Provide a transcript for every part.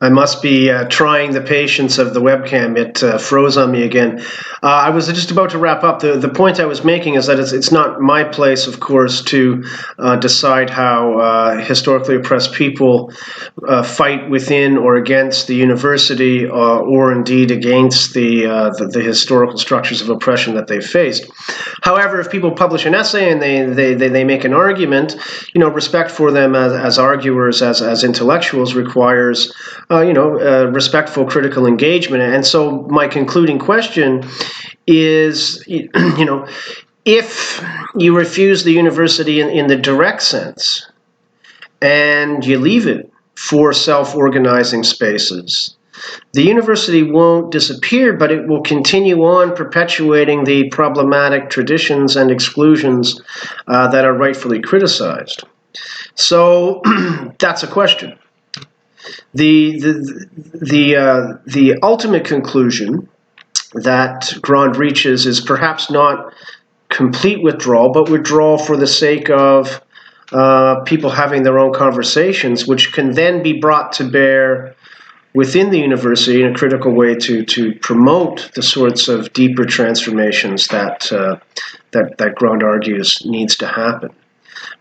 I must be trying the patience of the webcam. It froze on me again. I was just about to wrap up. The point I was making is that it's not my place, of course, to decide how historically oppressed people fight within or against the university, or indeed against the historical structures of oppression that they've faced. However, if people publish an essay and they make an argument, respect for them as arguers, as intellectuals, requires respectful critical engagement. And so my concluding question is, if you refuse the university in the direct sense and you leave it for self-organizing spaces, the university won't disappear, but it will continue on perpetuating the problematic traditions and exclusions that are rightfully criticized. So that's a question. The ultimate conclusion that Grande reaches is perhaps not complete withdrawal, but withdrawal for the sake of people having their own conversations, which can then be brought to bear within the university in a critical way to promote the sorts of deeper transformations that Grande argues needs to happen.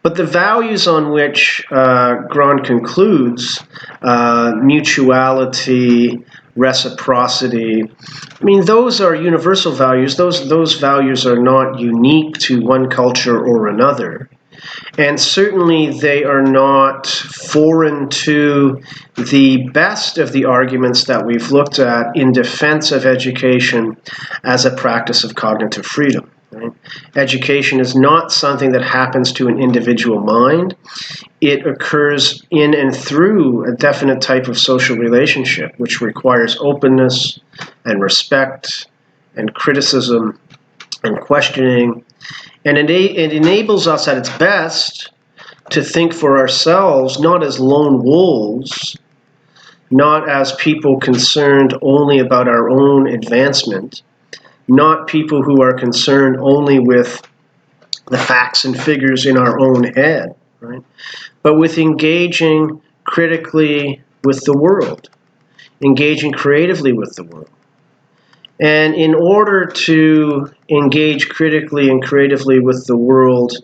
But the values on which Grande concludes, mutuality, reciprocity, those are universal values. Those values are not unique to one culture or another. And certainly they are not foreign to the best of the arguments that we've looked at in defense of education as a practice of cognitive freedom. Right? Education is not something that happens to an individual mind. It occurs in and through a definite type of social relationship, which requires openness and respect and criticism and questioning. And it enables us at its best to think for ourselves, not as lone wolves, not as people concerned only about our own advancement, not people who are concerned only with the facts and figures in our own head, right? But with engaging critically with the world, engaging creatively with the world. And in order to engage critically and creatively with the world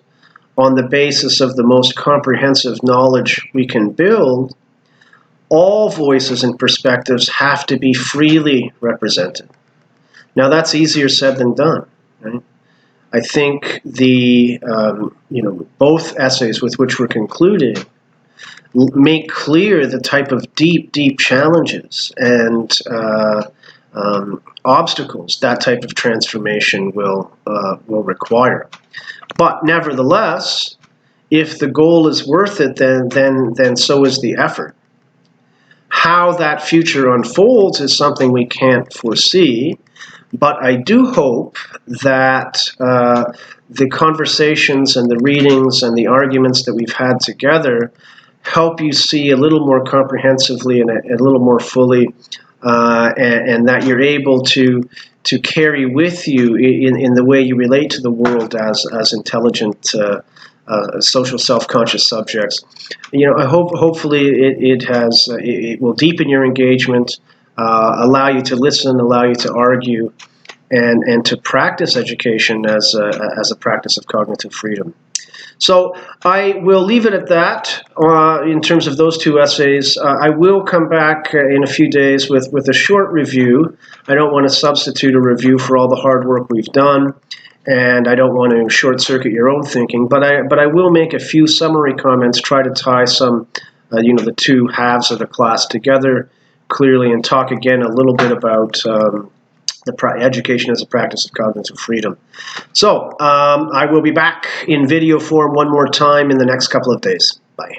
on the basis of the most comprehensive knowledge we can build, all voices and perspectives have to be freely represented. Now that's easier said than done, right? I think both essays with which we're concluding make clear the type of deep challenges and obstacles that type of transformation will require. But nevertheless, if the goal is worth it, then so is the effort. How that future unfolds is something we can't foresee, but I do hope that the conversations and the readings and the arguments that we've had together help you see a little more comprehensively and a little more fully, and that you're able to carry with you in the way you relate to the world as intelligent, social self-conscious subjects. Hopefully it will deepen your engagement, allow you to listen, allow you to argue, and to practice education as a practice of cognitive freedom. So I will leave it at that in terms of those two essays. I will come back in a few days with a short review. I don't want to substitute a review for all the hard work we've done, and I don't want to short-circuit your own thinking, but I will make a few summary comments, try to tie some, the two halves of the class together clearly, and talk again a little bit about education as a practice of cognitive freedom. So I will be back in video form one more time in the next couple of days. Bye.